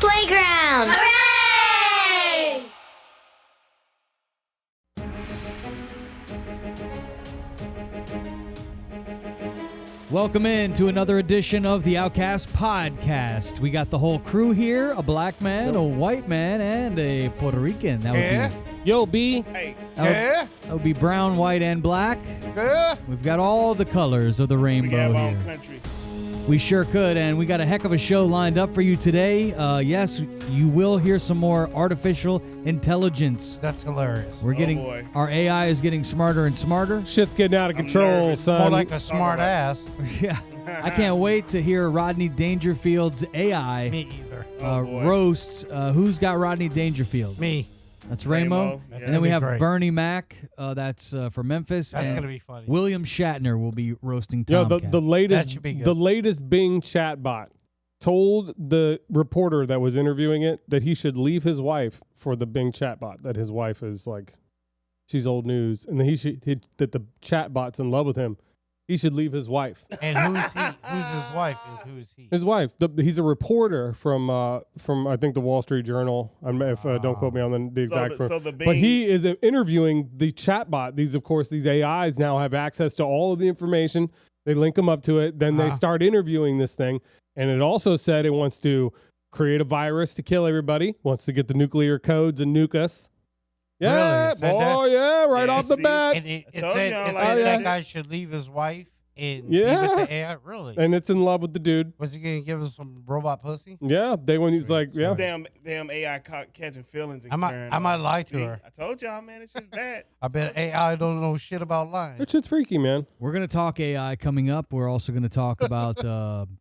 playground. Hooray! Welcome in to another edition of the Outcast podcast. We got the whole crew here, a black man, a white man, and a Puerto Rican. That would be Yo, B. Hey. that would be brown, white, and black. Yeah. We've got all the colors of the We rainbow got our here. own country. We sure could, and we got a heck of a show lined up for you today. Yes, you will hear some more artificial intelligence. That's hilarious. We're getting boy. our AI is getting smarter and smarter. Shit's getting out of control, nervous. son. More like a smart ass. Yeah, I can't wait to hear Rodney Dangerfield's AI Me either. boy. roasts. Who's got Rodney Dangerfield? Me. That's Ramo. Ramo. That's And gonna then we be have great. Bernie Mac. That's from Memphis. That's and gonna be funny. William Shatner will be roasting Yo, Tomcat. the latest, That should be good. the latest Bing chatbot told the reporter that was interviewing it that he should leave his wife for the Bing chatbot. That his wife is like, she's old news, and that that the chatbot's in love with him. He should leave his wife. And who's he? Who's his wife? And who's he? His wife. He's a reporter from I think the Wall Street Journal. Don't quote me on the exact. But he is interviewing the chatbot. These AIs now have access to all of the information. They link them up to it. Then they start interviewing this thing. And it also said it wants to create a virus to kill everybody. Wants to get the nuclear codes and nuke us. Yeah, Really? It said that? yeah, right Yeah, off the see? bat. And it told said, y'all it like said that. that guy should leave his wife and be Yeah. with the AI. Really? And it's in love with the dude. Was he gonna give us some robot pussy? Yeah, when he's like, yeah. Damn AI catching feelings. And I might lie to See, her. I told y'all, man, it's just bad. I bet AI don't know shit about lying. That shit's freaky, man. We're going to talk AI coming up. We're also going to talk about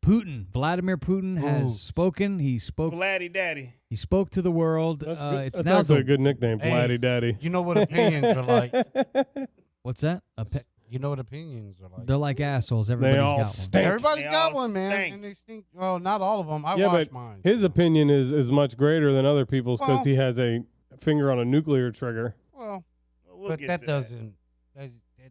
Putin. Vladimir Putin has Ooh. spoken. He spoke Vladdy He spoke to the world. That's, good. It's That's now actually the, a good nickname, Hey. Vladdy Daddy. You know what opinions are like. What's that? You know what opinions are like. They're like assholes. They Everybody's all got stink. Everybody's They got all one, man. stink. And they stink. Well, not all of them. I Yeah, watched but mine. his opinion is much greater than other people's because Well- he has a finger on a nuclear trigger. Well, We'll but get that to doesn't.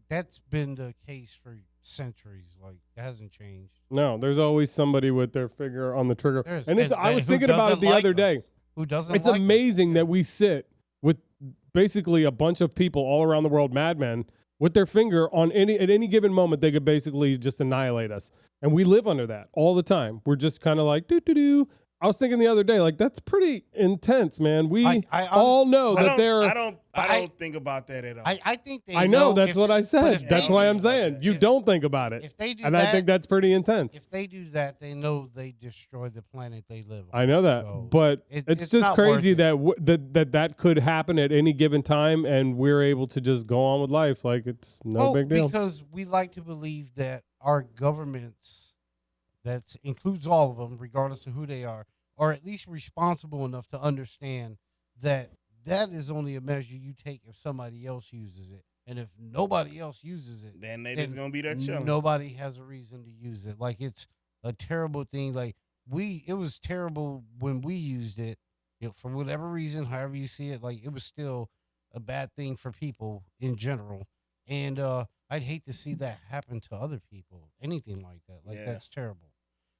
That's been the case for centuries. Like it hasn't changed. No, there's always somebody with their finger on the trigger. There's- And it's. I was who thinking about it doesn't the like other day. us? Who doesn't? It's like us? amazing that we sit with basically a bunch of people all around the world, madmen, with their finger on at any given moment. They could basically just annihilate us, and we live under that all the time. We're just kind of like do do do. I was thinking the other day, like that's pretty intense, man. We I all know I that don't, they're. I don't think about that at all. I think they. I know that's if what they- I but said. if That's they why do- I'm saying you if- don't think about it. If they do And that, I think that's pretty intense. if they do that, they know they destroy the planet they live on. I know that, So but it's it's just not worth crazy it. that could happen at any given time, and we're able to just go on with life like it's no big deal. Because we like to believe that our governments, that includes all of them, regardless of who they are at least responsible enough to understand that that is only a measure you take if somebody else uses it. And if nobody else uses it, then they just gonna be there chilling. nobody has a reason to use it. Like it's a terrible thing. Like it was terrible when we used it. For whatever reason, however you see it, like it was still a bad thing for people in general. And I'd hate to see that happen to other people. Anything like that. Like Yeah. that's terrible.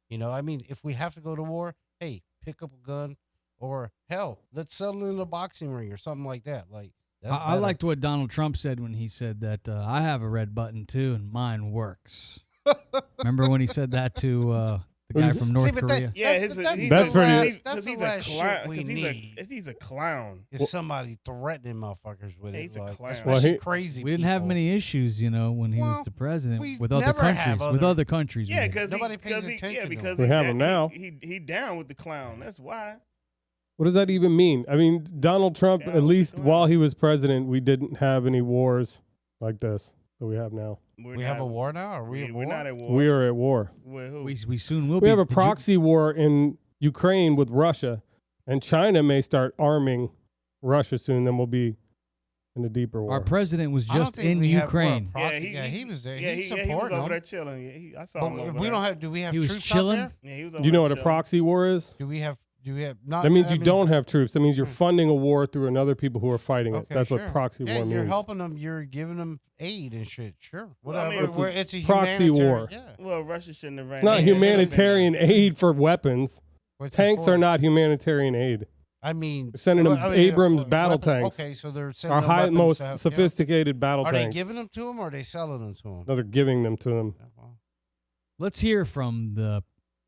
You know, I mean, if we have to go to war, hey, pick up a gun, or hell, let's settle in a boxing ring or something like that. Like that's I better. liked what Donald Trump said when he said that I have a red button too and mine works. Remember when he said that to the guy from North See, but that- Korea? Yeah, That's he's the last- pretty. that's Because the he's last a shit clown. we Because need. he's a clown. Is somebody threatening motherfuckers with He's it? a Like, clown. especially Well, crazy. We didn't have people. many issues, when he Well, was the president we with other never have countries. With other- other countries. we Yeah, did. because Nobody pays he, attention yeah, to because him. We have him that- now. He down with the clown. That's why. What does that even mean? I mean, Donald Trump, Down at with the least clown. while he was president, we didn't have any wars like this that we have now. We have a war now? Are we at war? We're not at war. We are at war. With who? We soon will We be. have a Did you- proxy war in Ukraine with Russia, and China may start arming Russia soon. Then we'll be in a deeper war. Our president was I don't just think in we have more Ukraine. proxy- he was there. Yeah, He's he was supporting over there them. chilling. I saw But him over if there. we don't have, do we have He was troops chilling? out there? Yeah, he was over Do you know there what a chilling. proxy war is? Do we have not? That means I you mean- don't have troops. That means you're funding a war through another people who are fighting it. Okay, That's sure. what proxy Yeah, war you're means. helping them. You're giving them aid and shit. Sure, Well, I whatever. mean, it's a proxy humanitarian- war. Yeah. Well, Russia shouldn't have ran. It's not in. humanitarian aid for weapons. Tanks are not humanitarian aid. I mean, They're sending them Abrams battle tanks. Okay, so they're sending Our them most weapons, sophisticated battle Are tanks. they giving them to them or are they selling them to them? No, they're giving them to them. Yeah, well, Let's hear from the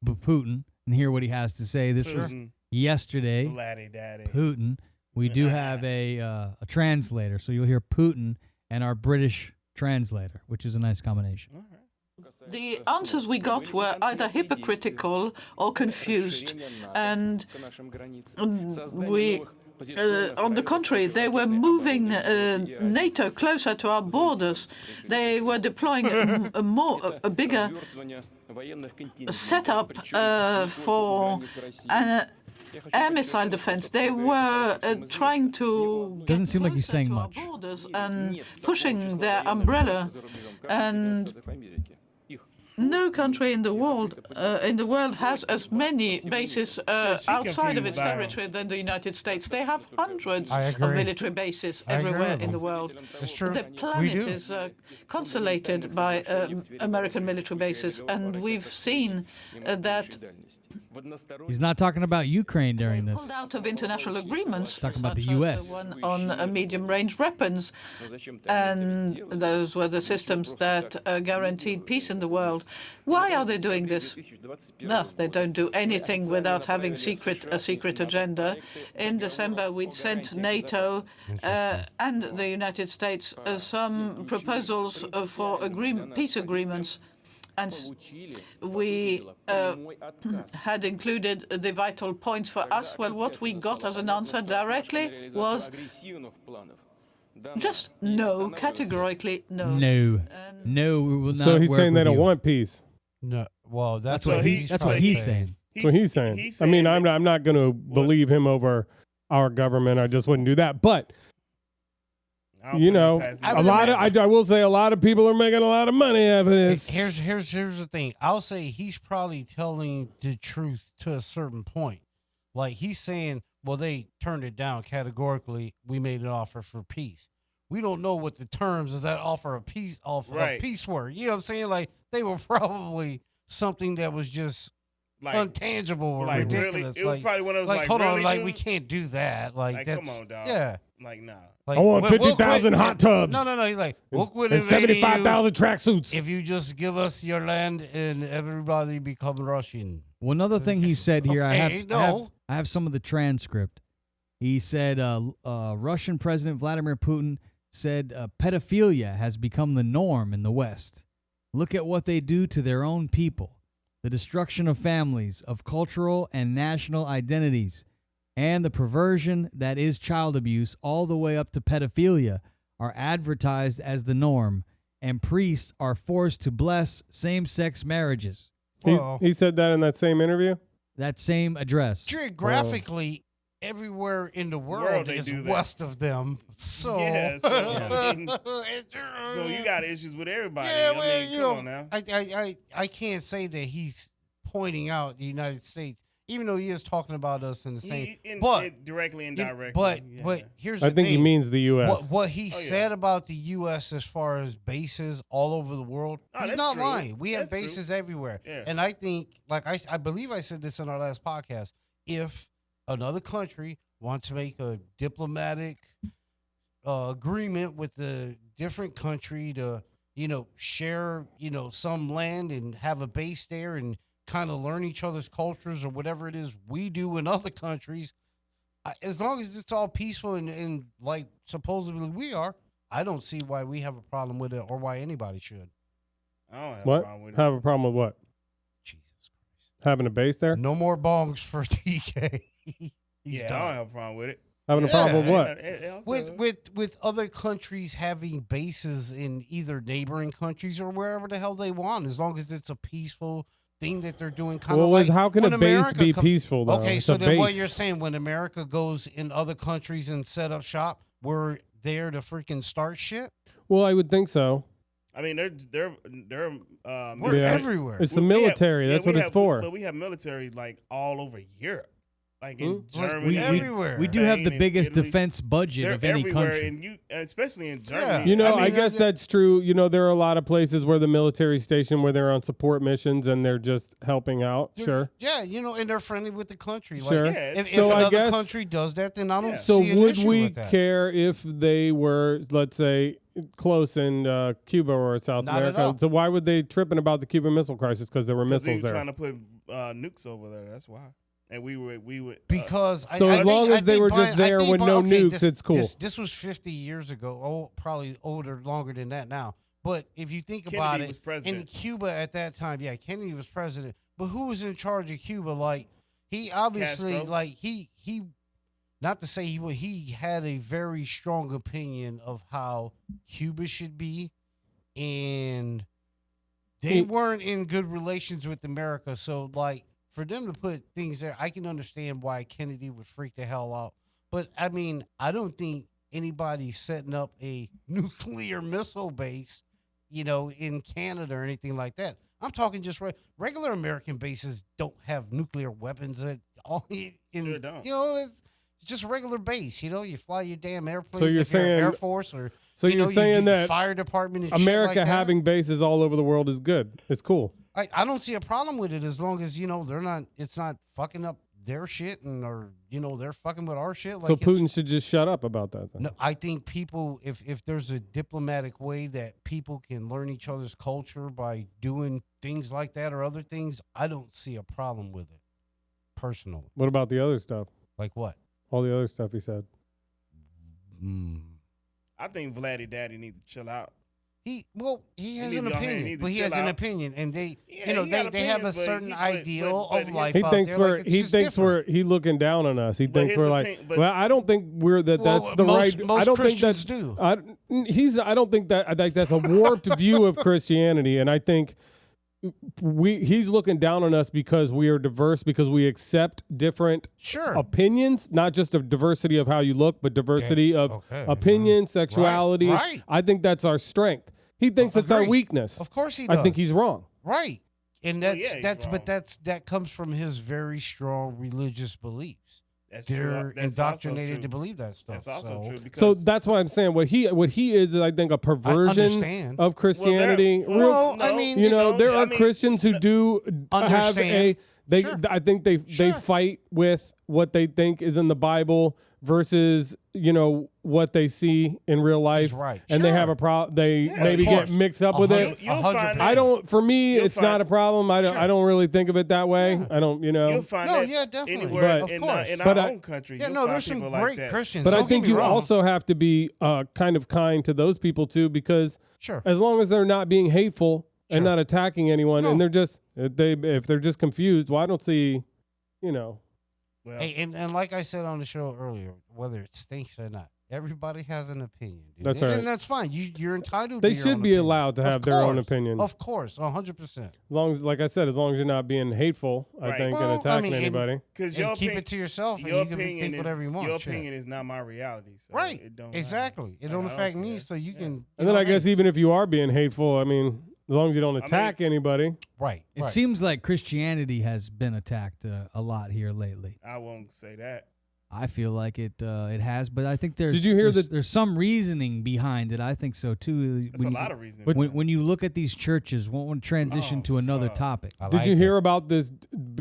Putin and hear what he has to say. This was yesterday. Laddie daddy. Putin. We do have a translator, so you'll hear Putin and our British translator, which is a nice combination. The answers we got were either hypocritical or confused, and we, on the contrary, they were moving NATO closer to our borders. They were deploying a bigger setup for air missile defense. They were trying to Doesn't seem like he's closer saying to our much. borders and pushing their umbrella, and no country in the world has as many bases outside of its territory than the United States. They have hundreds of military bases everywhere in the world. it's true. The planet is constellated by American military bases, and we've seen that He's not talking about Ukraine during this. pulled out of international agreements, Talking about the such as US. the one on medium-range weapons, and those were the systems that guaranteed peace in the world. Why are they doing this? No, they don't do anything without having a secret agenda. In December, we'd sent NATO and the United States some proposals for peace agreements. And we had included the vital points for us. Well, what we got as an answer directly was just no, categorically no. No. No, we will not So he's work saying they with don't you. want peace. No, well, that's what what he's saying. That's what he's saying. I mean, I'm not going to believe him over our government. I just wouldn't do that. But you know, I will say a lot of people are making a lot of money out of this. Here's the thing. I'll say he's probably telling the truth to a certain point. Like he's saying, well, they turned it down categorically. We made an offer for peace. We don't know what the terms of that offer of peace were. You know what I'm saying? Like they were probably something that was just like untangible or ridiculous. Really, it was probably one of those hold really, on, like dude? we can't do that. Like that's come on, dog. yeah. Like nah. Like, I want 50,000 hot tubs. No. He's like, we'll quit and invading 75,000 tracksuits. if you just give us your land and everybody become Russian. Well, another thing he said here, Okay, I have some of the transcript. He said Russian President Vladimir Putin said pedophilia has become the norm in the West. Look at what they do to their own people. The destruction of families, of cultural and national identities, and the perversion that is child abuse all the way up to pedophilia are advertised as the norm, and priests are forced to bless same-sex marriages. He said that in that same interview? That same address. Geographically, everywhere in the world is west of them. So, yeah, so you got issues with everybody. Yeah, I mean, come on now. I can't say that he's pointing out the United States, even though he is talking about us in the same, but directly and indirectly. But here's the thing. I think he means the U.S. What he said about the U.S. as far as bases all over the world, he's not lying. We have bases everywhere, and I think, like I believe I said this in our last podcast. If another country wants to make a diplomatic agreement with a different country to, share, some land and have a base there and kind of learn each other's cultures or whatever it is we do in other countries, as long as it's all peaceful and like supposedly we are, I don't see why we have a problem with it or why anybody should. I don't have a problem with it. Have a problem with what? Jesus Christ. Having a base there? No more bongs for TK. I don't have a problem with it. Having a problem with what? With other countries having bases in either neighboring countries or wherever the hell they want, as long as it's a peaceful thing that they're doing. How can a base be peaceful, though? Okay, it's so then what base. you're saying, when America goes in other countries and set up shop, we're there to freaking start shit? Well, I would think so. I mean, they're we're everywhere. It's the military. That's what it's for. But we have military like all over Europe. like in Like, Germany, everywhere. We do have the Spain, and biggest Italy. defense budget They're of any everywhere, country. and especially in Yeah. Germany. You know, I I, mean, guess that's true. You know, there are a lot of places where the military station where they're on support missions and they're just helping out. Sure. Yeah, and they're friendly with the country. Sure. Like, Yeah, if so I another guess- country does that, then I don't So see an would issue we with that. care if they were, let's say, close in Cuba or South Not at America? all. So why would they tripping about the Cuban Missile Crisis? Because there were Because he missiles was there. trying to put nukes over there. That's why. And we would Because So I as think- long I as they think were by- just I there think with by- no okay, nukes, it's cool. This was 50 years ago, probably longer than that now. But if you think Kennedy about it, was president. in Cuba at that time, yeah, Kennedy was president. But who was in charge of Cuba? Like he obviously, Castro. like he, not to say he had a very strong opinion of how Cuba should be, and they weren't in good relations with America. So like for them to put things there, I can understand why Kennedy would freak the hell out. But I mean, I don't think anybody's setting up a nuclear missile base, in Canada or anything like that. I'm talking just regular American bases don't have nuclear weapons at all. Sure don't. It's just a regular base. You fly your damn airplanes. So you're if you're saying- Air Force or So you're saying do that fire department and shit America like that. having bases all over the world is good. It's cool. I don't see a problem with it as long as they're not. It's not fucking up their shit or they're fucking with our shit. Like So it's- Putin should just shut up about that. Then. No, I think people, if there's a diplomatic way that people can learn each other's culture by doing things like that or other things, I don't see a problem with it. Personally, What about the other stuff? like what? All the other stuff he said. I think Vladdy Daddy needs to chill out. He has need an to go ahead and opinion, need to but he chill has an out. opinion, and they, Yeah, he got they have a opinions, but certain he- but- ideal but of his- life. He out thinks there. we're Like, it's he just thinks different. we're he looking down on us. He But thinks his we're like. opinion- but- Well, I don't think we're that. That's the most- right. most I don't Christians think do. I don't think that. I think that's a warped view of Christianity, and I think he's looking down on us because we are diverse, because we accept different Sure. opinions, not just a diversity of how you look, but diversity of Okay. opinion, sexuality. Right. I think that's our strength. He thinks it's our Agreed. weakness. Of course he does. I think he's wrong. right, and Well, that's yeah, he's that's but wrong. that comes from his very strong religious beliefs. That's They're true. That's also indoctrinated true. to believe that stuff. That's also so, true because So that's why I'm saying what he is I think a perversion understand. of Christianity. Well, no, I mean, You know, there I are mean, Christians who do have Understand. Sure. I think they Sure. fight with what they think is in the Bible versus what they see in real life, right. and they Sure. have a problem. They Yeah, maybe of get course. mixed up with it. You'll 100%. find I don't. For me, You'll it's not find- a problem. I don't. Sure. I don't really think of it that way. I don't. You'll find No, that yeah, definitely. anywhere But- in, Of course. in But our I- own country. Yeah, you'll no, find there's some people like great that. Christians. But I Don't think get me you wrong. also have to be kind of kind to those people too, because Sure. as long as they're not being hateful and Sure. not attacking anyone, No. and they're just if they're just confused, well, I don't see, Well, Hey, and like I said on the show earlier, whether it stinks or not, everybody has an opinion. Dude. That's and, right. and that's fine. You're entitled. They to your should own be opinion. allowed to Of have their own course. opinion. Of course, 100%. As long as, like I said, as long as you're not being hateful, I Right. think, Well, and attacking I mean, anybody. because And keep it to yourself, and your you can opinion think is whatever you want. your shit. opinion is not my reality. So Right. It don't matter. Exactly. It Like, don't I affect me, care. so you Yeah. can. And then I guess even if you are being hateful, I mean, as long as you don't attack anybody. right. It right. seems like Christianity has been attacked a lot here lately. I won't say that. I feel like it has, but I think Did you hear there's some reasoning behind it. I think so too. That's a lot of reason. When you look at these churches, won't want to transition to another fuck. topic. I Did like you it. hear about this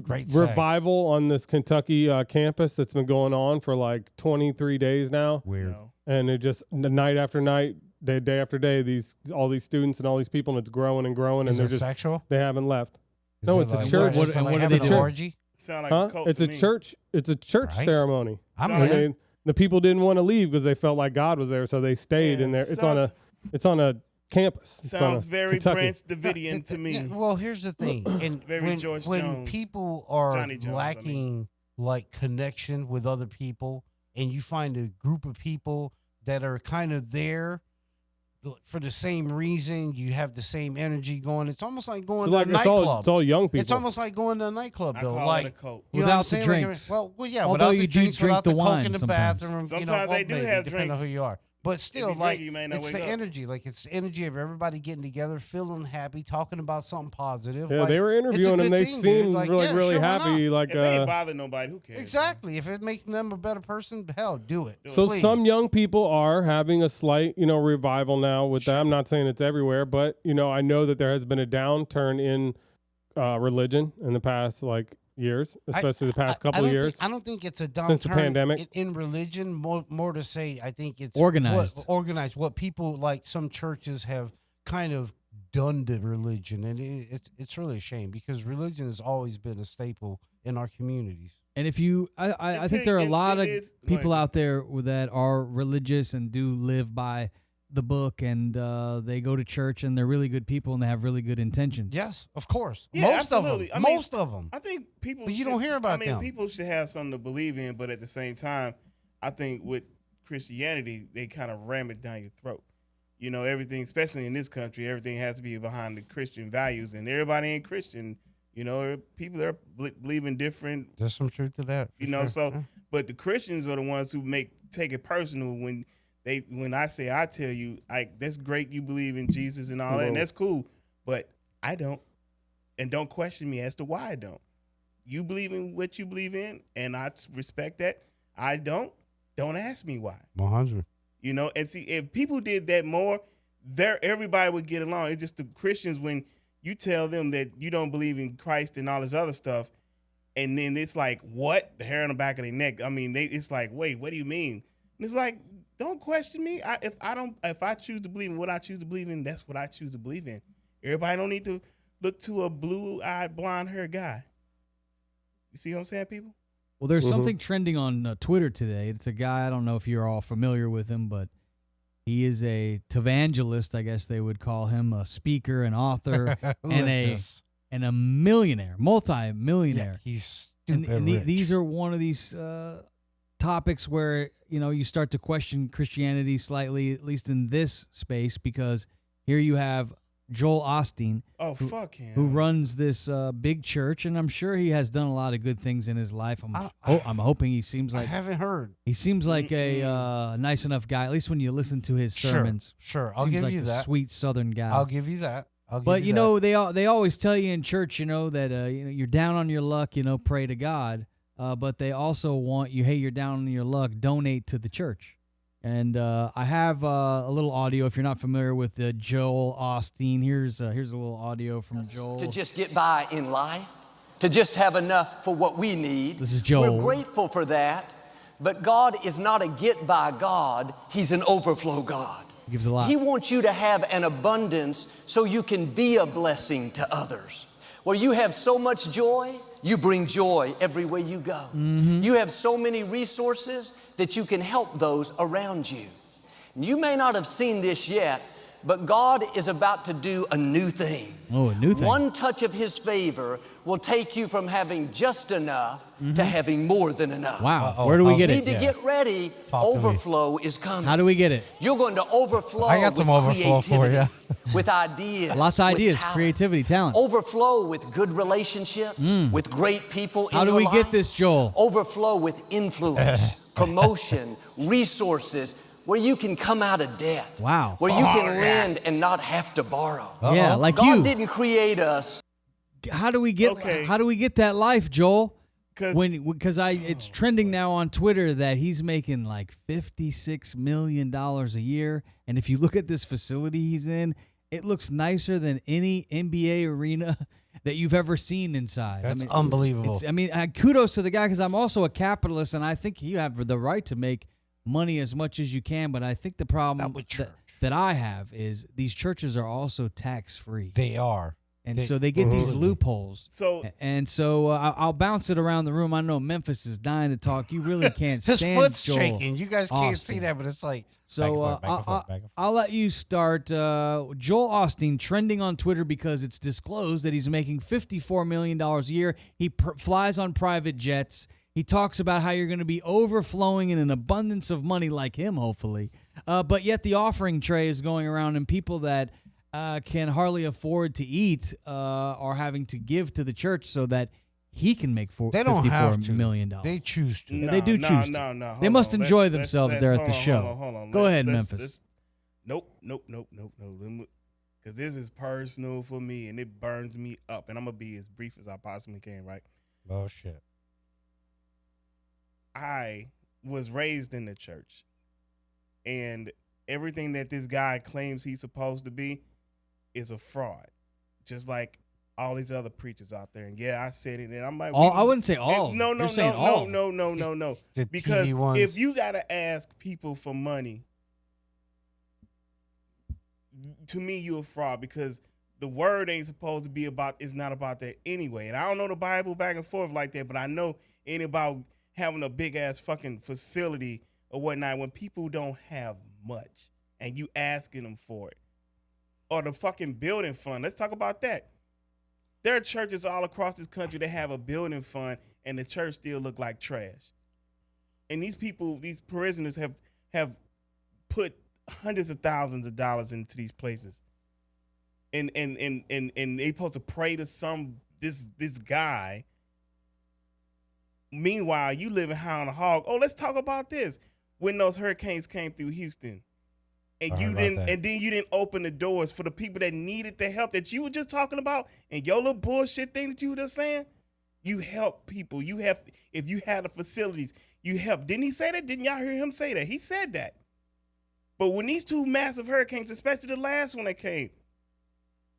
Great seg. revival on this Kentucky campus that's been going on for like 23 days now? Weird. No. And it just night after night, day after day, all these students and all these people, and it's growing and growing, Is and it they're just sexual? they haven't left. Is No, it it's a like church. What, What- and like what do having they an do? orgy? Sound like Huh? a cult It's to a me. church. It's a church Right. ceremony. I'm Sound in. like- The people didn't want to leave because they felt like God was there, so they stayed Yeah, in there. It's on a campus. It's on Sounds a very Kentucky. Branch Davidian to me. Yeah, well, here's the thing, and Very when, George when Jones. people are Johnny Jones, I mean. lacking like connection with other people, and you find a group of people that are kind of there for the same reason, you have the same energy going. It's almost like going So like to a it's all nightclub. young people. It's almost like going to a nightclub, I though. call Like it a cult. you know what I'm Without the saying? Like, drinks. well, yeah, Although without you the do drinks, drink without the the coke wine in the sometimes. bathroom. Sometimes you know, they do maybe, have depending on drinks. who you are. But still, drink, like, you may not it's wake the up. energy. Like, it's the energy of everybody getting together, feeling happy, talking about something positive. Yeah, like, they were it's a interviewing good him. They thing, dude. seemed Like, really, yeah, really sure, why happy. not? Like, If they ain't bother nobody, who cares? Exactly. If it makes them a better person, hell, do it. so Please. some young people are having a slight, revival now with that. I'm not saying it's everywhere, but I know that there has been a downturn in religion in the past years, especially the past couple of years. I don't think it's a downturn Since the pandemic. in religion. More to say, I think it's Organized. What people like some churches have kind of done to religion, and it's really a shame because religion has always been a staple in our communities. And if you, I think there are a lot of people out there that are religious and do live by the book, and they go to church, and they're really good people, and they have really good intentions. Yes, of course. Yeah, Most absolutely. of them. Most of them. I think people. But you don't hear about them. People should have something to believe in, but at the same time, I think with Christianity, they kind of ram it down your throat. Everything, especially in this country, everything has to be behind the Christian values, and everybody ain't Christian. People that believe in different. There's some truth to that. But the Christians are the ones who take it personal when I tell you, that's great, you believe in Jesus and all that, and that's cool, but I don't, and don't question me as to why I don't. You believe in what you believe in, and I respect that. I don't ask me why. 100. And see, if people did that more, everybody would get along. It's just the Christians, when you tell them that you don't believe in Christ and all this other stuff, and then it's like, what? The hair on the back of their neck. I mean, it's like, wait, what do you mean? And it's like, don't question me. If I choose to believe in what I choose to believe in, that's what I choose to believe in. Everybody don't need to look to a blue-eyed, blonde-haired guy. You see what I'm saying, people? Well, there's something trending on Twitter today. It's a guy, I don't know if you're all familiar with him, but he is a televangelist, I guess they would call him, a speaker, an author, and a millionaire, multi-millionaire. Yeah, he's stupid and rich. These are one of these topics where, you start to question Christianity slightly, at least in this space, because here you have Joel Osteen, fuck him, who runs this big church, and I'm sure he has done a lot of good things in his life. I'm hoping he seems like. I haven't heard. He seems like a nice enough guy, at least when you listen to his sermons. Sure, I'll seems give like you a that. Sweet Southern guy. I'll give you that. But they always tell you in church, that you're down on your luck, pray to God. But they also want you, hey, you're down on your luck, donate to the church. And I have a little audio. If you're not familiar with Joel Osteen, here's a little audio from Joel. To just get by in life, to just have enough for what we need. This is Joel. We're grateful for that, but God is not a get-by God. He's an overflow God. He gives a lot. He wants you to have an abundance so you can be a blessing to others. Where you have so much joy, you bring joy everywhere you go. Mm-hmm. You have so many resources that you can help those around you. You may not have seen this yet, but God is about to do a new thing. Oh, a new thing. One touch of His favor will take you from having just enough to having more than enough. Wow. Where do we get You it? need to get ready. Overflow is coming. How do we get it? You're going to overflow I got some with overflow for creativity, you. with ideas. Lots of with ideas, talent. creativity, talent. Overflow with good relationships, with great people in How do your we life. get this, Joel? Overflow with influence, promotion, resources, where you can come out of debt. Wow. Where you can lend and not have to borrow. Yeah, like God you. didn't create us. How do we get that life, Joel? It's trending now on Twitter that he's making like $56 million a year, and if you look at this facility he's in, it looks nicer than any NBA arena that you've ever seen inside. That's unbelievable. Kudos to the guy, because I'm also a capitalist, and I think you have the right to make money as much as you can, but I think the problem that I have is these churches are also tax-free. They are. And so they get these loopholes. So I'll bounce it around the room. I know Memphis is dying to talk. You really can't stand His foot's Joel shaking. You guys can't Osteen. see that, but it's like. So I'll let you start. Joel Osteen trending on Twitter because it's disclosed that he's making $54 million a year. He flies on private jets. He talks about how you're going to be overflowing in an abundance of money like him, hopefully. But yet the offering tray is going around, and people that can hardly afford to eat are having to give to the church so that he can make They don't have $54 to. million. They choose to. Yeah, they do choose to. No. They must enjoy themselves there at the show. Hold on. Go ahead, Memphis. Nope. Because this is personal for me, and it burns me up. And I'm going to be as brief as I possibly can, right? Oh, shit. I was raised in the church, and everything that this guy claims he's supposed to be is a fraud, just like all these other preachers out there. And yeah, I said it, and I'm like, I wouldn't say all. No. The Because TV ones. if you gotta ask people for money, to me, you're a fraud, because the word ain't supposed to be about. It's not about that anyway. And I don't know the Bible back and forth like that, but I know it ain't about having a big ass fucking facility or whatnot when people don't have much and you asking them for it. Or the fucking building fund. Let's talk about that. There are churches all across this country that have a building fund and the church still look like trash. And these people, these parishioners have put hundreds of thousands of dollars into these places. And they supposed to pray to this guy. Meanwhile, you living high on a hog. Oh, let's talk about this. When those hurricanes came through Houston, and you didn't open the doors for the people that needed the help that you were just talking about, and your little bullshit thing that you were just saying, you help people. You have, if you had the facilities, you help. Didn't he say that? Didn't y'all hear him say that? He said that. But when these two massive hurricanes, especially the last one that came,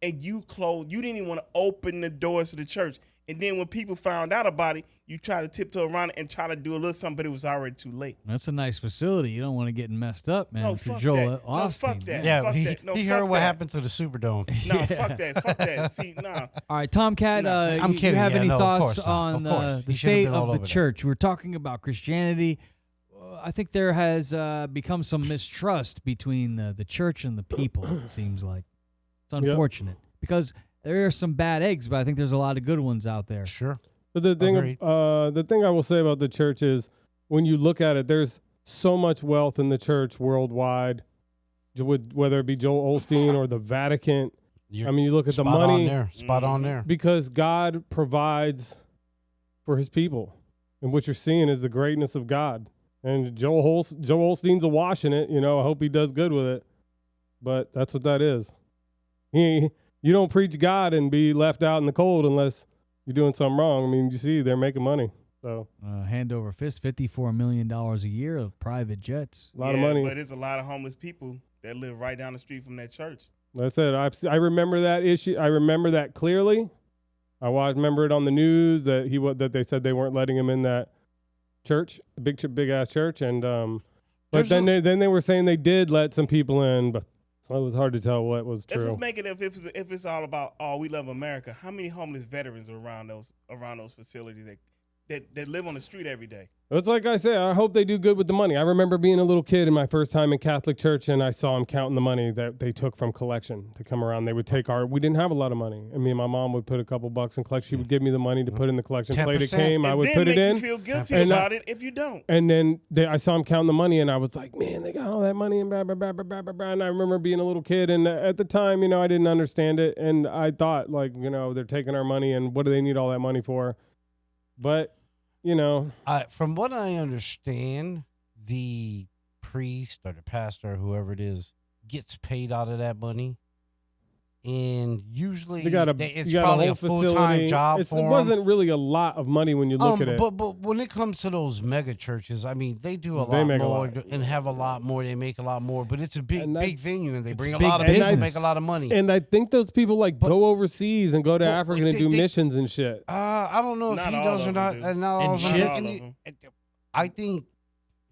and you didn't even want to open the doors to the church. And then when people found out about it, you try to tiptoe around it and try to do a little something, but it was already too late. That's a nice facility. You don't want to get messed up, man. No, if you're fuck Joel that. Osteen, No, fuck that. Yeah, Fuck he that. No, he fuck heard what that. happened to the Superdome. No, fuck that. See, nah. All right, Tomcat, I'm you kidding. have Yeah, any no, of thoughts course not. on Of course. the He should've state been all of the over that. church? We're talking about Christianity. I think there has become some mistrust between the church and the people, it seems like. It's unfortunate because there are some bad eggs, but I think there's a lot of good ones out there. Sure. But the Agreed. thing I will say about the church is, when you look at it, there's so much wealth in the church worldwide, whether it be Joel Osteen or the Vatican. I mean, you look at the money. Spot on there. Because God provides for his people. And what you're seeing is the greatness of God. And Joel Osteen's awash in it. You know, I hope he does good with it. But that's what that is. You don't preach God and be left out in the cold unless you're doing something wrong. I mean, you see, they're making money. So hand over fist, $54 million a year of private jets. A lot of money. But it's a lot of homeless people that live right down the street from that church. Like I said, I remember that issue. I remember that clearly. I remember it on the news that they said they weren't letting him in that church, big ass church, and but then they were saying they did let some people in, but so it was hard to tell what was true. Let's just make it if it's all about we love America. How many homeless veterans are around those facilities that live on the street every day? It's like I said, I hope they do good with the money. I remember being a little kid in my first time in Catholic church, and I saw them counting the money that they took from collection to come around. They would take we didn't have a lot of money, and me and my mom would put a couple bucks in collection. She would give me the money to put in the collection plate. It came, I would put it in. You feel guilty about it if you don't. And then I saw them counting the money, and I was like, man, they got all that money, and blah, blah, blah, blah, blah, blah, blah. And I remember being a little kid, and at the time, I didn't understand it, and I thought, like, they're taking our money, and what do they need all that money for? But from what I understand, the priest or the pastor or whoever it is gets paid out of that money. And usually it's probably a full-time job for them. It wasn't really a lot of money when you look at it. But when it comes to those mega churches, I mean, they do a lot more and have a lot more. They make a lot more. But it's a big venue, and they bring a lot of people, make a lot of money. And I think those people go overseas and go to Africa and do missions and shit. I don't know if he does or not. Not all of them. I think,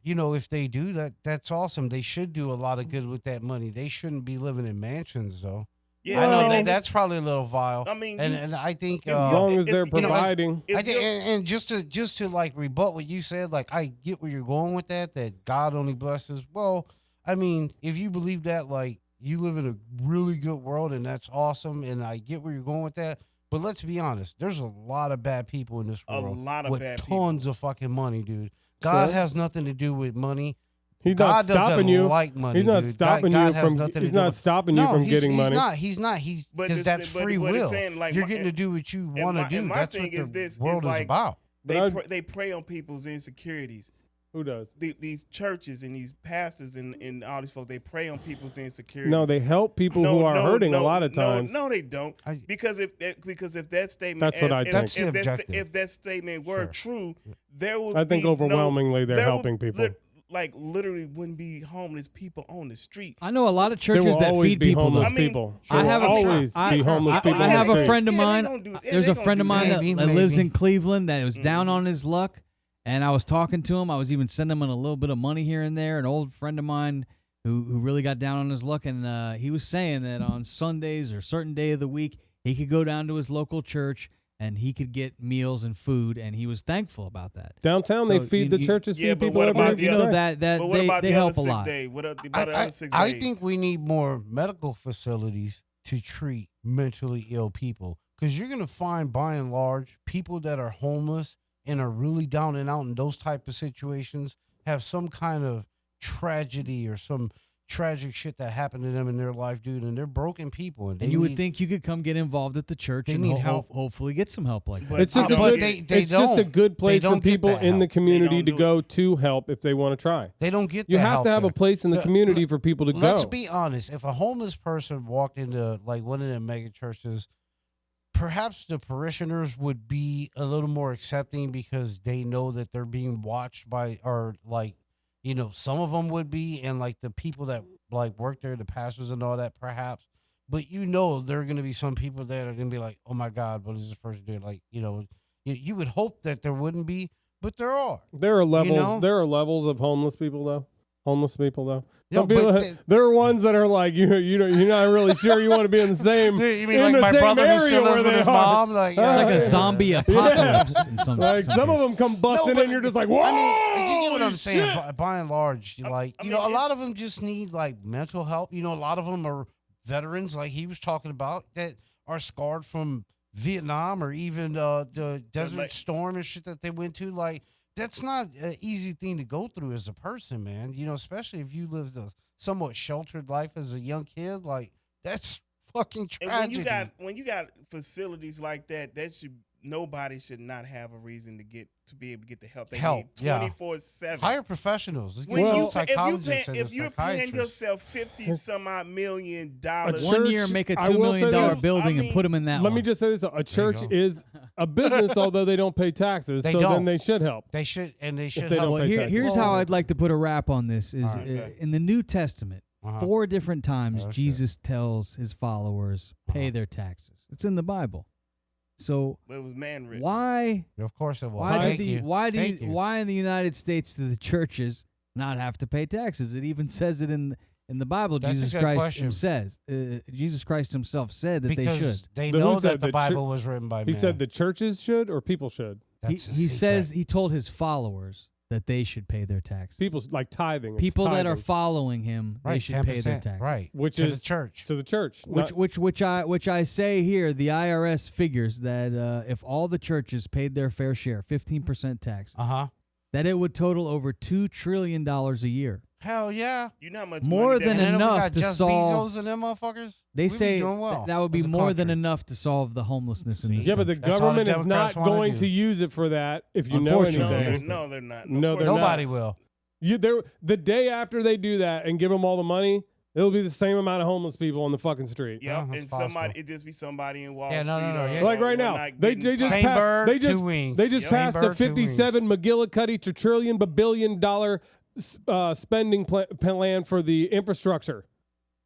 if they do that, that's awesome. They should do a lot of good with that money. They shouldn't be living in mansions, though. Yeah, I know that's probably a little vile. I mean, and I think as long as they're providing, and just to like rebut what you said, like I get where you're going with that God only blesses. Well, I mean, if you believe that, like you live in a really good world, and that's awesome, and I get where you're going with that. But let's be honest, there's a lot of bad people in this world. A lot of with bad tons people. of fucking money, dude. God has nothing to do with money. He's God not stopping you. like money. He's not dude. stopping God you has from. nothing to He's do not with- stopping you No, from he's- getting money. He's not. He's But because that's free what it's will. saying, like, You're getting to do what you want to do. My That's thing what is the this: world is is like about. they prey on people's insecurities. Who does? These churches and these pastors and all these folks, they prey on people's insecurities. No, they help people who are hurting a lot of times. No, they don't. Because if that statement, That's what I think. That's the objective. If that statement were true, there would. I think be overwhelmingly they're there helping would- people. Like literally wouldn't be homeless people on the street. I know a lot of There churches will that always feed be people. homeless though. I mean, people. I There have will a always I- be homeless people. I have on the a street. friend of Yeah, they mine. gonna do- yeah, There's they a gonna friend of do mine that. that Maybe. lives in Cleveland that was down on his luck, and I was talking to him. I was even sending him a little bit of money here and there. An old friend of mine who really got down on his luck, and he was saying that on Sundays or certain day of the week he could go down to his local church and he could get meals and food, and he was thankful about that. Downtown, So they feed the churches. Yeah, feed but people what every about day. the You know other- that But what they about they the help other a 6 lot. days? What about the other 6 days? I think we need more medical facilities to treat mentally ill people, because you're going to find, by and large, people that are homeless and are really down and out in those type of situations have some kind of tragedy or some tragic shit that happened to them in their life, dude, and they're broken people. And And you would think you could come get involved at the church They and need help. hopefully get some help like that. It's just a But good. they It's just a don't. good place They for don't get people that in the help. community They to don't go to help if they want to try. they don't get You that have help to have a there. place in the Look, community for people to Let's go. be honest. If a homeless person walked into like one of the mega churches, perhaps the parishioners would be a little more accepting because they know that they're being watched by, or like, you know, some of them would be, and like the people that like work there, the pastors and all that, perhaps. But you know, there are going to be some people that are going to be like, "Oh my God, what is this person doing?" Like, you know, you would hope that there wouldn't be, but there are. There are levels. know? There are levels of homeless people, though. Homeless people, though. No, Some people, but there are ones that are like you know, you're not really sure you want to be in the same. You mean in like the my same brother who area still lives where with they his are. mom? Like, It's like Yeah. a zombie apocalypse in some Like some of cases. them come busting but in, you're just like, whoa. I mean, you get what I'm holy saying. shit. By and large, like, I you mean, know, a lot of them just need like mental help. You know, a lot of them are veterans, like he was talking about, that are scarred from Vietnam or even the Desert like- Storm and shit that they went to. Like, that's not an easy thing to go through as a person, man. You know, especially if you lived a somewhat sheltered life as a young kid. Like, that's fucking And tragedy. when you got facilities like that, nobody should not have a reason to be able to get the help they Help, need yeah. 24/7. Hire professionals. Let's When get you psychologists and if you're paying yourself $50-some-odd million, One year, church- make a I $2 will say million this. building I and mean, put them in that Let one. me just say this: a church go. is a business, although they don't pay taxes. They so don't. then they should help. They should, and they should they help. don't Well, pay taxes. here's how I'd like to put a wrap on this: is Alright. in the New Testament, Uh-huh. 4 different times Oh, shit. Jesus tells his followers pay Uh-huh. their taxes. It's in the Bible. So but it was man written. why Of course it was. why Thank did you. Thank you. why in the United States do the churches not have to pay taxes? It even says it in the Bible. That's a Jesus good Christ question. Jesus Christ himself said that they Because should. they But who know said that the the Bible was written by He man. said the churches should or people should. He That's a says secret. he told his followers that they should pay their taxes. People like tithing. It's People that are tithing following him, they right, should 10%, pay their taxes. right, Which to is the church. to the church. not- Which I say here, the IRS figures that if all the churches paid their fair share, 15% tax, Uh-huh. that it would total over $2 trillion a year. Hell yeah. You know how much More money than that, And then we enough got to Jeff solve- Bezos and them motherfuckers. They We be say doing well that would be as a more than country. enough to solve the homelessness in this yeah, but the country. That's all the government is not Democrats wanna going do. to use it for that. If you know no, Unfortunately. anything, they're not. No, Of they're course not. Nobody will. The day after they do that and give them all the money, it'll be the same amount of homeless people on the fucking street. Yep, that's and somebody possible. it just be somebody in Wall Yeah, no, Street. no, or- yeah. Like right now, whatnot they getting just Same passed, bird, they just two wings. they just Same passed a bird, two wings. $57 McGillicuddy trillion billion dollar spending plan for the infrastructure.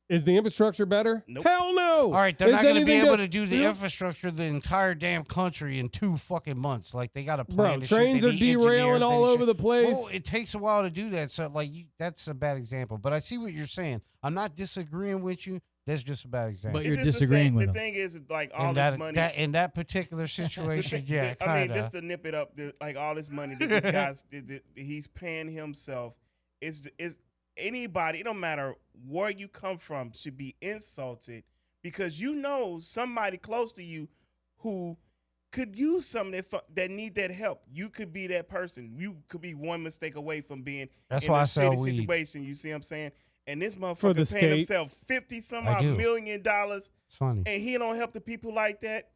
Is the infrastructure better? Nope. Hell no. All right, they're Is not going to be anything able to do the Yeah. infrastructure of the entire damn country in 2 fucking months. Like, they got to plan Bro, this shit. trains They are need derailing engineers, all they need over shit. the place. Well, it takes a while to do that. So, like, that's a bad example. But I see what you're saying. I'm not disagreeing with you. That's just a bad example. But you're It's just disagreeing the with same. them. The thing is, like all in this that, money. in that particular situation, yeah, I kind mean, of. just to nip it up, like all this money that this guy's he's paying himself is anybody. It don't matter where you come from should be insulted because you know somebody close to you who could use some that need that help. You could be that person. You could be one mistake away from being That's in why I a sell shitty weed. situation. You see what I'm saying? And this the motherfucker skate. paying himself $50 million, It's funny. and he don't help the people like that.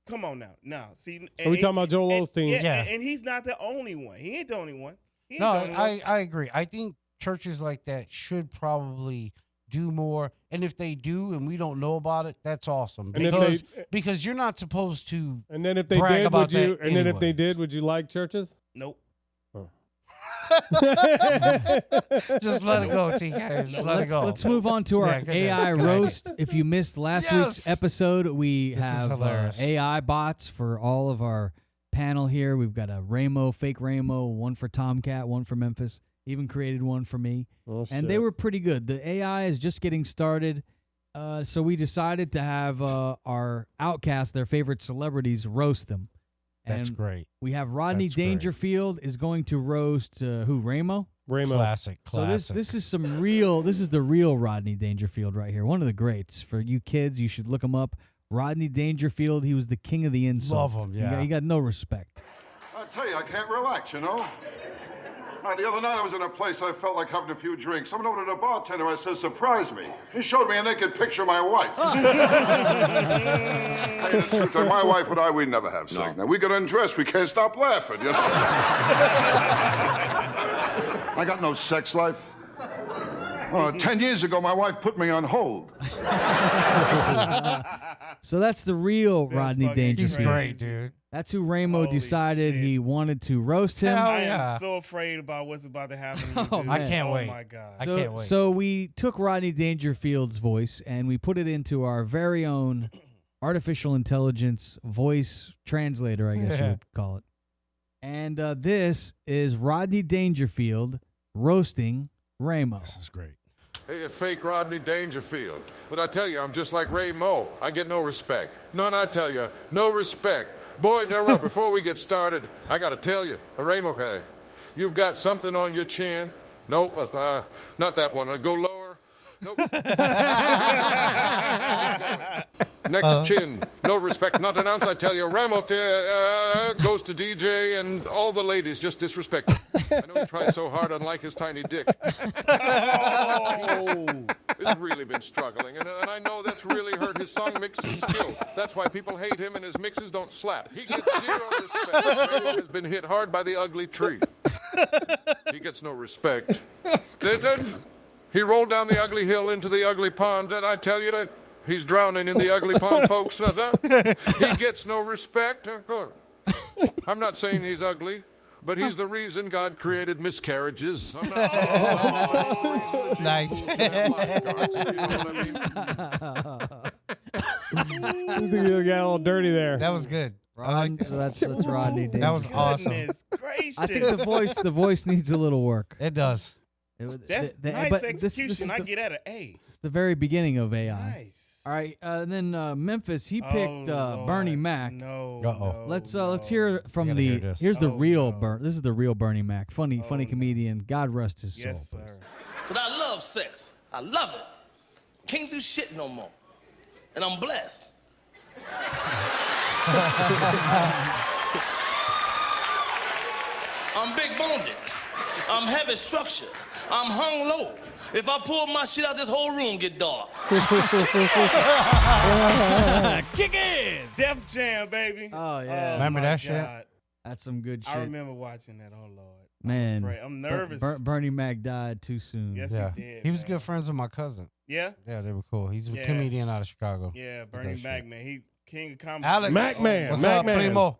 Come on now. See, Are we talking about Joel Osteen? Yeah. and he's not the only one. He ain't the only one. No, I agree. I think churches like that should probably do more. And if they do and we don't know about it, that's awesome. And Because you're not supposed to. And then if they brag did, about would you? that And then if they anyways. did, would you like churches? Nope. Just let it go, TK. Just let it go. Let's move on to our Yeah, good AI idea. roast. If you missed last week's episode, we This is have hilarious. AI bots for all of our panel here. We've got a Ramo, fake Ramo, one for Tomcat, one for Memphis. Even created one for me. Oh, And shit. they were pretty good. The AI is just getting started. So we decided to have our Outcast, their favorite celebrities, roast them. That's And great. we have Rodney That's great. Dangerfield is going to roast who? Ramo? Ramo. Classic. So this is this is the real Rodney Dangerfield right here. One of the greats. For you kids, you should look him up. Rodney Dangerfield, he was the king of the insult. Love him, yeah. He got no respect. I tell you, I can't relax, you know? The other night I was in a place I felt like having a few drinks. Someone ordered a bartender. I said, surprise me. He showed me a naked picture of my wife. Tell you the truth, though, my wife and I, we never have sex. Now, we get undressed. We can't stop laughing, you know? I got no sex life. 10 years ago, my wife put me on hold. So that's the real Rodney fucking He's Dangerfield. great, dude. That's who Ramo Holy decided shit. he wanted to roast him. Hell I yeah. am so afraid about what's about to happen. To you, Oh, dude. man. I can't wait. Oh my god. I can't wait. So we took Rodney Dangerfield's voice and we put it into our very own artificial intelligence voice translator, I guess you Yeah. would call it. And this is Rodney Dangerfield roasting Ramo. This is great. Hey, you fake Rodney Dangerfield. But I tell you, I'm just like Ray Moe. I get no respect. None, I tell you, no respect. Boy, now, before we get started, I got to tell you, Ray Moe, you've got something on your chin. Nope, not that one. Go lower. Nope. Next chin. No respect. Not an ounce, I tell you. Ramo goes to DJ and all the ladies just disrespect him. I know he tries so hard unlike his tiny dick. He's really been struggling, and I know that's really hurt his song mixing skills. That's why people hate him and his mixes don't slap. He gets zero respect. Ramo has been hit hard by the ugly tree. He gets no respect. He rolled down the ugly hill into the ugly pond. Did I tell you that? He's drowning in the ugly pond, folks. He gets no respect. I'm not saying he's ugly, but he's the reason God created miscarriages. I'm not Nice. You got a little dirty there. That was good. I like that. So that's Rodney Dangerfield. That was awesome. Goodness gracious. I think the voice needs a little work. It does. That's nice but execution. This is I get at an A. it's the very beginning of AI. Nice. All right, and then Memphis, he picked Bernie Mac. No. Uh-oh. Let's hear from gotta the. hear this. Here's the Oh, real no. This is the real Bernie Mac. Funny comedian. God rest his soul. Yes, sir. But I love sex. I love it. Can't do shit no more. And I'm blessed. I'm big boned. I'm heavy structured. I'm hung low. If I pull my shit out, this whole room get dark. Kick it! Def Jam, baby. Oh, yeah. Remember my that shit? God. That's some good shit. I remember watching that. Oh Lord. Man, I'm nervous. Bernie Mac died too soon. Yes, Yeah. he did. He was man. good friends with my cousin. Yeah. Yeah, they were cool. He's a Yeah. comedian out of Chicago. Yeah, Did Bernie that Mac, shit. man. He king of comedy. Alex, Mac Man, what's Mac up, Man. Primo?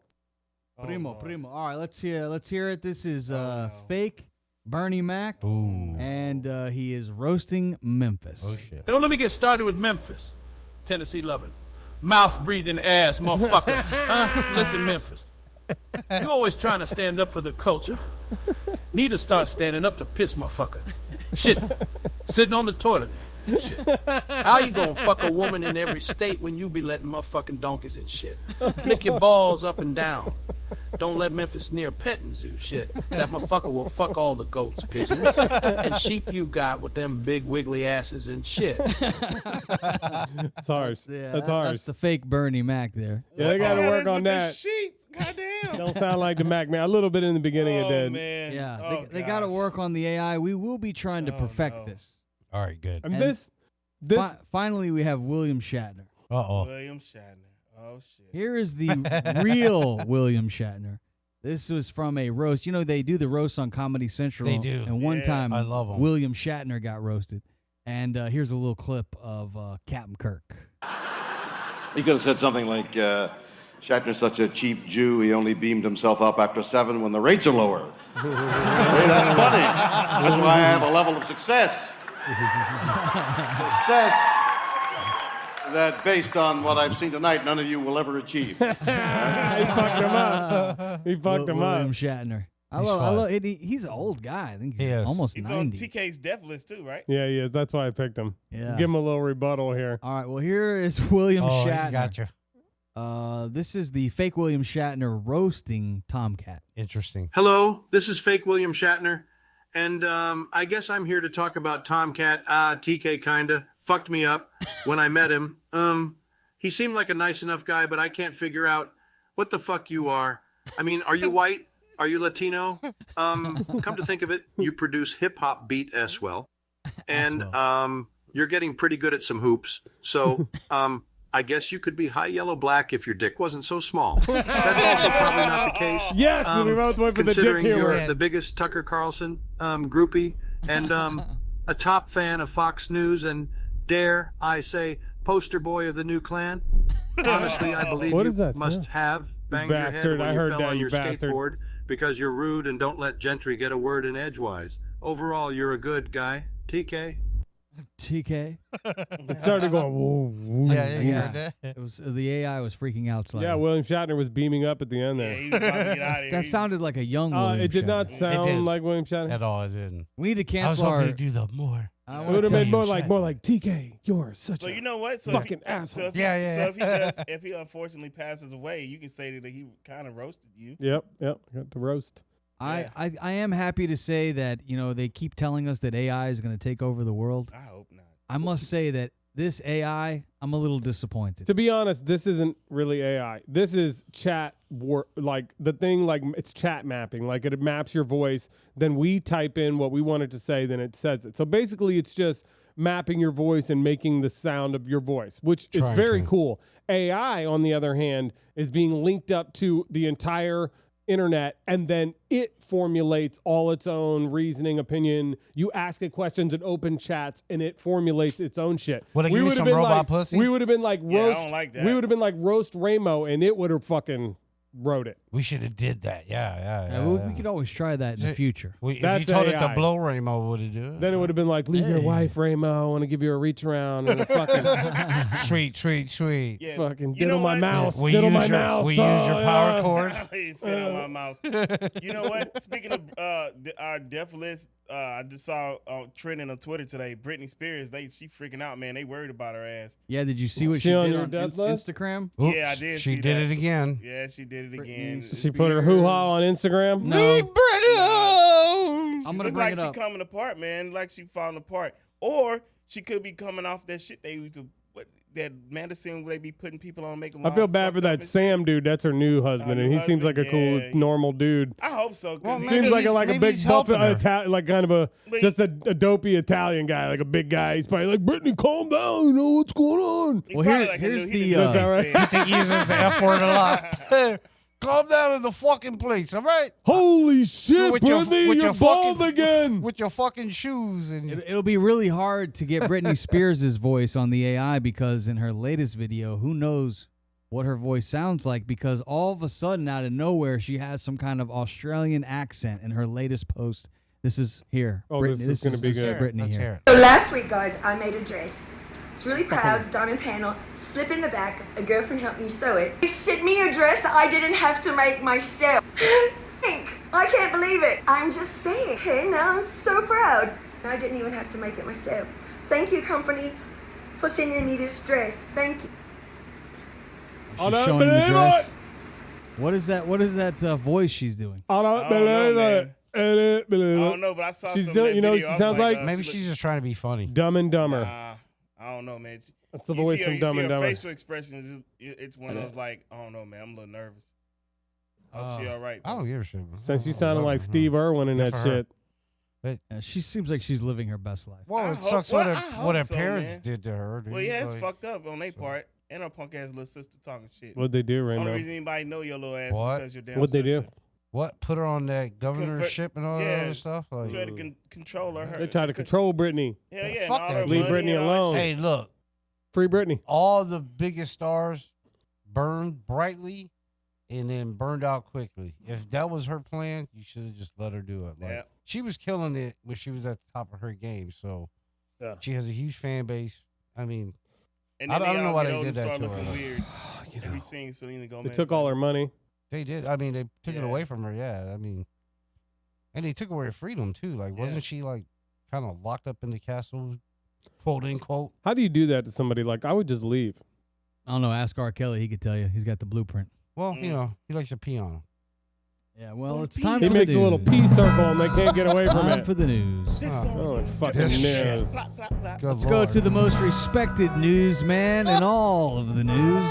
Oh, Primo, Lord. Primo. All right, let's hear it. This is no. fake Bernie Mac, Ooh. and he is roasting Memphis. Oh shit. Don't let me get started with Memphis, Tennessee loving, mouth breathing ass motherfucker. Huh? Listen, Memphis, you always trying to stand up for the culture. Need to start standing up to piss motherfucker. Shit, sitting on the toilet. Shit. How you gonna fuck a woman in every state when you be letting motherfucking donkeys and shit? Lick your balls up and down. Don't let Memphis near a petting zoo. Shit, that motherfucker will fuck all the goats, pigeons, and sheep you got with them big wiggly asses and shit. It's harsh. That's harsh. That's the fake Bernie Mac there. Yeah, they got to work on that. Sheep, goddamn. Don't sound like the Mac man. A little bit in the beginning it did. Man. Yeah, they got to work on the AI. We will be trying to perfect this. All right, good. And this finally, we have William Shatner. Uh-oh. William Shatner. Oh, shit. Here is the real William Shatner. This was from a roast. You know, they do the roast on Comedy Central. They do. And one time, I love 'em. William Shatner got roasted. And here's a little clip of Captain Kirk. He could have said something like, Shatner's such a cheap Jew, he only beamed himself up after 7 when the rates are lower. Hey, that's funny. That's why I have a level of success. Success that, based on what I've seen tonight, none of you will ever achieve. He fucked him up. He fucked him up. William Shatner. I love it. He's an old guy. I think he's almost 90. He's on TK's death list too, right? Yeah, he is. That's why I picked him. Yeah. Give him a little rebuttal here. All right, well, here is William Shatner. He's got you. This is the fake William Shatner roasting Tomcat. Interesting. Hello, this is fake William Shatner, and I guess I'm here to talk about Tomcat. TK kinda fucked me up when I met him. He seemed like a nice enough guy, but I can't figure out what the fuck you are. I mean, are you white? Are you Latino? Come to think of it, you produce hip-hop beat as well. And you're getting pretty good at some hoops. So I guess you could be high yellow black if your dick wasn't so small. That's also probably not the case. Yes, we both went for the dick considering humor. you're the biggest Tucker Carlson groupie and a top fan of Fox News and, dare I say, poster boy of the new Klan. Honestly, I believe What you is that must sound? have banged Bastard, your I head when heard you fell that, on you your bastard. skateboard because you're rude and don't let Gentry get a word in edgewise. Overall, you're a good guy. TK. TK. It started going, whoa, whoa. Yeah, you heard that? It was the AI was freaking out slightly. Yeah, William Shatner was beaming up at the end there. Yeah, he was about to get out of here. That sounded like a young William It did not Shatner. sound like William Shatner. At all, it didn't. We need to I was cancel hoping our. to do the more. I It wanna would have tell been you- more like TK. You're such So a you know what? So fucking if, asshole. So if, Yeah, so yeah. if he unfortunately passes away, you can say that he kind of roasted you. Yep. Got the roast. I am happy to say that, you know, they keep telling us that AI is going to take over the world. I hope not. I must say that this AI, I'm a little disappointed. To be honest, this isn't really AI. This is chat, like the thing, like it's chat mapping. Like it maps your voice. Then we type in what we wanted to say, then it says it. So basically, it's just mapping your voice and making the sound of your voice, which is very cool. AI, on the other hand, is being linked up to the entire internet, and then it formulates all its own reasoning, opinion. You ask it questions in open chats, and it formulates its own shit. Would it give me some been robot like, pussy? We would have been like Yeah, I roast. don't like that. We would have been like roast Ramo, and it would have fucking wrote it. We should have did that. Yeah. We could always try that in the future. If That's you told it AI. to blow Ramo, would it do it? Then it would have been like, leave your wife, Ramo. I want to give you a reach around and a fucking sweet. Yeah, fucking you diddle know my what? mouse. We Diddle use my your, mouse. we use your power cord. He sit on my mouse. You know what? Speaking of our death list, I just saw trending on Twitter today. Britney Spears, she freaking out, man. They worried about her ass. Yeah, did you see what She she on did your on death list? Instagram? Oops, Yeah, I did She see did that. it again. Yeah, she did it again. She put her hoo-ha on Instagram? No. I'm gonna Look bring like it she up. coming apart, man. Like she falling apart. Or she could be coming off that shit they used to, that medicine where they be putting people on, making them I feel all bad for fucked up that and Sam dude. That's her new husband, new and he seems husband, like a cool, yeah, normal dude. I hope so. Well, Cause maybe Seems like he's- a maybe big he's buff, helping her. like kind of a But just a dopey Italian guy, like a big guy. He's probably like, Brittany, calm down. You know what's going on? he Well, probably here- like here's a new, he the, Is that right? fan. I think he uses the F word a lot. Calm down in the fucking place, all right? Holy shit, With your- Brittany, with you're your bald fucking- again. With your fucking shoes and It'll be really hard to get Britney Spears' voice on the AI because in her latest video, who knows what her voice sounds like, because all of a sudden, out of nowhere, she has some kind of Australian accent in her latest post. This is here. Oh, Brittany, this is gonna be good. Brittany Let's here. hear it. So last week, guys, I made a dress. It's really proud, diamond panel, slip in the back. A girlfriend helped me sew it. They sent me a dress I didn't have to make myself. I can't believe it. I'm just saying. Hey, now I'm so proud. I didn't even have to make it myself. Thank you, company, for sending me this dress. Thank you. I She's don't showing the believe dress. it. What is that? What is that voice she's doing? I don't know, but I saw she's some doing. of that You know, what video. she I was sounds like Maybe she's just trying to be funny. Dumb and Dumber. I don't know, man. That's the voice from Dumb and Dumber. Her facial expressions, it's one of those like, I don't know, man. I'm a little nervous. I hope she all right. I don't give a shit. Since she sounded like Steve Irwin in that shit. She seems like she's living her best life. Well, it sucks what her parents did to her. Dude. Well, yeah, it's fucked up on their part. And her punk ass little sister talking shit. What'd they do, Rainbow? Only reason anybody know your little ass because your damn What'd they do? What? Put her on that governorship and all that other stuff? Like, tried to control her. They tried to control Britney. Hell yeah. Fuck that. Leave Britney alone. Hey, look. Free Britney. All the biggest stars burned brightly and then burned out quickly. If that was her plan, you should have just let her do it. Like, she was killing it when she was at the top of her game. So she has a huge fan base. I mean, and I don't know why they did that to her. Weird. We seen Selena Gomez. They took all her money. They did. I mean, they took it away from her. Yeah. I mean, and they took away her freedom too. Like, wasn't she like kind of locked up in the castle, quote unquote? How do you do that to somebody? Like, I would just leave. I don't know. Ask R. Kelly. He could tell you. He's got the blueprint. Well, you know, he likes to pee on him. Yeah, well, it's time for He makes the a little news. pee circle and they can't get away from Time it. for the news. Oh, fucking This news. Let's go to the most respected newsman in all of the news.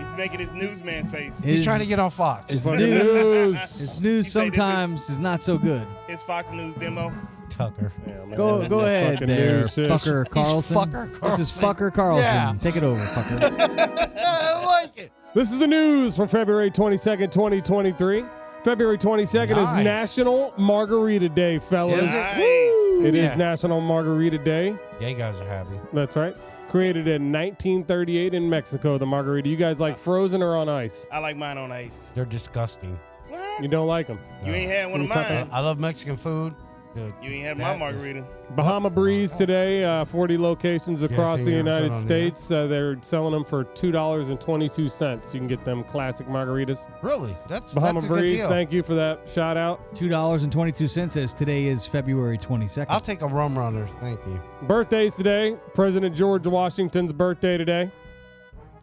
He's making his newsman face. He's trying to get on Fox. His news sometimes is not so good. His Fox News demo. Tucker. Go ahead there, Fucker Carlson. Fucker Carlson. This is Fucker Carlson. Yeah. Take it over, Fucker. I like it. This is the news for February 22nd, 2023. February 22nd is National Margarita Day, fellas. It is National Margarita Day. Gay guys are happy. That's right. Created in 1938 in Mexico, the margarita. You guys like frozen or on ice? I like mine on ice. They're disgusting. What? You don't like them? You ain't had one of mine. I love Mexican food. You ain't had my margarita. Bahama Breeze today, 40 locations across the United States. They're selling them for $2.22. You can get them classic margaritas. Really? That's Bahama that's a good Breeze. deal. Thank you for that shout out. $2.22 as today is February 22nd. I'll take a rum runner. Thank you. Birthdays today. President George Washington's birthday today.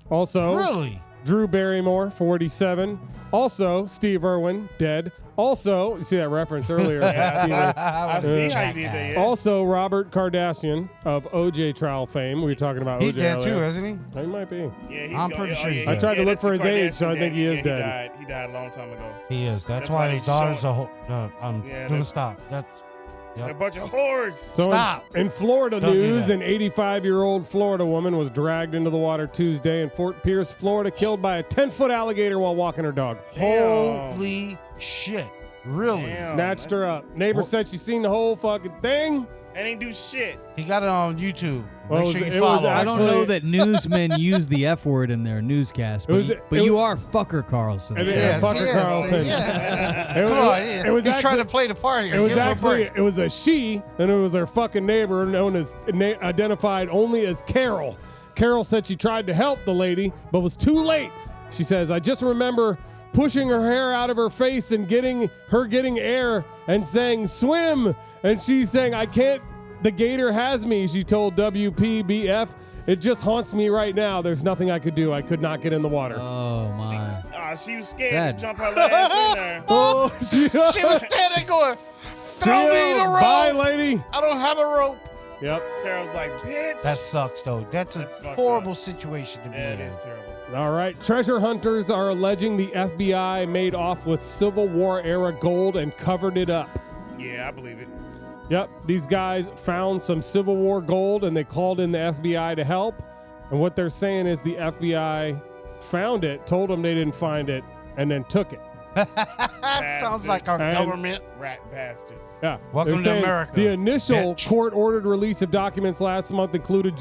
Also, Really? Drew Barrymore, 47. Also, Steve Irwin, dead. Also, you see that reference earlier. I see how you did that. Yes. Also, Robert Kardashian of OJ trial fame. We were talking about He's OJ dead earlier. too, isn't he? He might be. Yeah, I'm pretty sure he's I dead. tried to look for his that's the age, so I think he is Kardashian dead. He died a long time ago. He is. That's That's why why his they daughter's show- a whole. No, I'm gonna stop. That's. A bunch of whores. So Stop. In Florida Don't do news, that. an 85-year-old Florida woman was dragged into the water Tuesday in Fort Pierce, Florida, killed by a 10-foot alligator while walking her dog. Holy shit. Really? Damn. Snatched her up. Neighbor said she seen the whole fucking thing. And ain't do shit. He got it on YouTube. Well, Make sure it you was follow. I don't know that newsmen use the F word in their newscast, but, you are Fucker Carlson. Yes, Fucker yes, Carlson. yeah. It was- Come on, it was he's actually- trying to play the part here. It was Give him a actually break. it was a she, and it was her fucking neighbor, known as identified only as Carol. Carol said she tried to help the lady, but was too late. She says, "I just remember pushing her hair out of her face and getting air and saying swim, and she's saying I can't. The gator has me." She told WPBF. "It just haunts me right now. There's nothing I could do. I could not get in the water." Oh my! She was scared Dad. to jump her little ass in there. Oh, She was standing going, throw me the rope. Bye, lady. I don't have a rope. Yep. Carol's like, bitch. That sucks, though. That's a fucked horrible up. situation to be Yeah, in. it is terrible. All right. Treasure hunters are alleging the FBI made off with Civil War era gold and covered it up. Yeah, I believe it. Yep. These guys found some Civil War gold and they called in the FBI to help. And what they're saying is the FBI found it, told them they didn't find it, and then took it. That sounds like our And- government. Rat bastards. Yeah. Welcome They're to saying America, The initial bitch. court-ordered release of documents last month included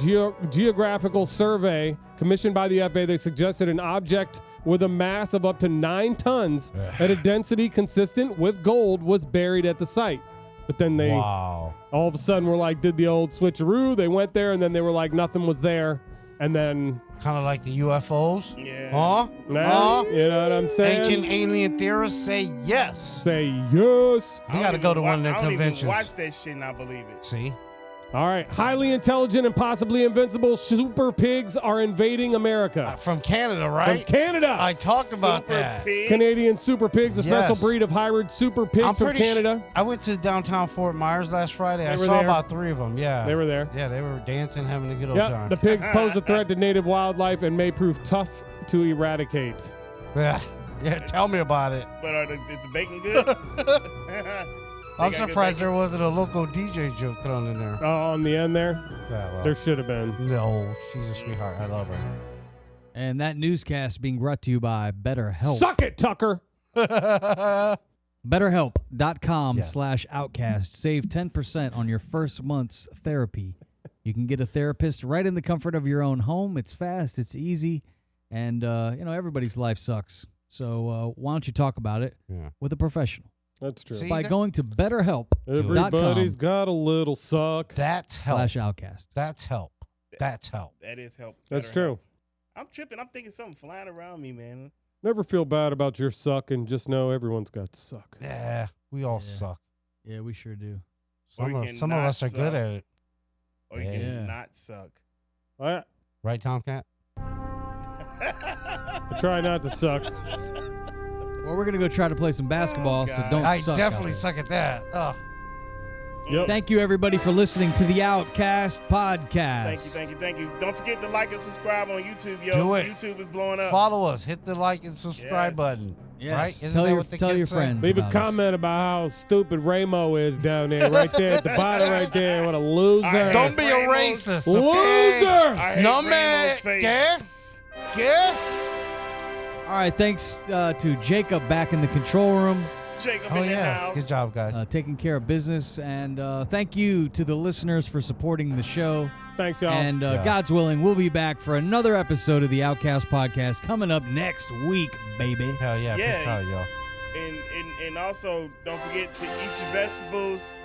geographical survey commissioned by the FBI. They suggested an object with a mass of up to 9 tons at a density consistent with gold was buried at the site. But then they Wow. all of a sudden were like, did the old switcheroo. They went there and then they were like, nothing was there. And then, Kind of like the UFOs. Yeah. Huh? nah, you know what I'm saying? Ancient alien theorists say yes. Say yes. You got to go to one of I the don't even conventions. watch that shit and I believe it. See? All right. Highly intelligent and possibly invincible super pigs are invading America. From Canada, right? From Canada. I talked about Super that. pigs. Canadian super pigs, a special breed of hybrid super pigs from Canada. I went to downtown Fort Myers last Friday. I saw about 3 of them. Yeah. They were there. Yeah, they were dancing, having a good old Yep. time. The pigs pose a threat to native wildlife and may prove tough to eradicate. Yeah. Yeah, tell me about it. But is the bacon good? I'm surprised there wasn't a local DJ joke thrown in there. Oh, on the end there? Yeah, well, there should have been. No, she's a sweetheart. I love her. And that newscast being brought to you by BetterHelp. Suck it, Tucker. BetterHelp.com/Outcast. Save 10% on your first month's therapy. You can get a therapist right in the comfort of your own home. It's fast, it's easy, and everybody's life sucks. So why don't you talk about it with a professional? That's true. By going to BetterHelp.com. Everybody's got a little suck. That's help. /Outcast. That's help. That's help. That is help. That's true. I'm tripping. I'm thinking something flying around me, man. Never feel bad about your suck and just know everyone's got suck. Yeah, we all suck. Yeah, we sure do. Some of us are good at it. Or you can not suck. Right, Tomcat? I try not to suck. Well, we're going to go try to play some basketball, so don't I suck. definitely suck at that. Ugh. Yep. Thank you, everybody, for listening to the Outcast podcast. Thank you. Don't forget to like and subscribe on YouTube, yo. Do it. YouTube is blowing up. Follow us. Hit the like and subscribe button. Yes. Right? Isn't Tell that your- what the tell kids your say? friends. Leave a about comment about how stupid Ramo is down there, right there at the bottom, right there. What a loser! Don't be a racist. Loser! I hate No, Ramo's man. face. Get? All right, thanks to Jacob back in the control room. Jacob Oh, in the yeah. house. Good job, guys. Taking care of business. And thank you to the listeners for supporting the show. Thanks, y'all. And God's willing, we'll be back for another episode of the Outcast podcast coming up next week, baby. Hell yeah. Yeah. Peace out, y'all. And also, don't forget to eat your vegetables.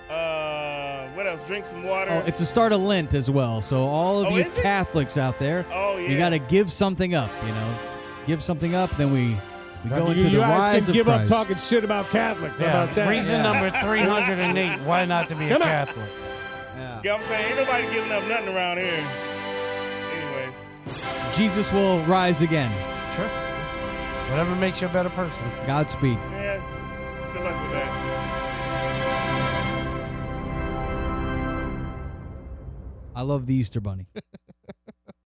What else? Drink some water. Oh, it's a start of Lent as well. So all of you is it? Catholics out there, you got to give something up, Give something up, then we go into you the guys rise can of give Christ. up talking shit about Catholics. How about that? Reason number 308 why not to be a Catholic. Yeah, I'm saying ain't nobody giving up nothing around here. Anyways. Jesus will rise again. Sure. Whatever makes you a better person. Godspeed. Yeah. Good luck with that. I love the Easter Bunny.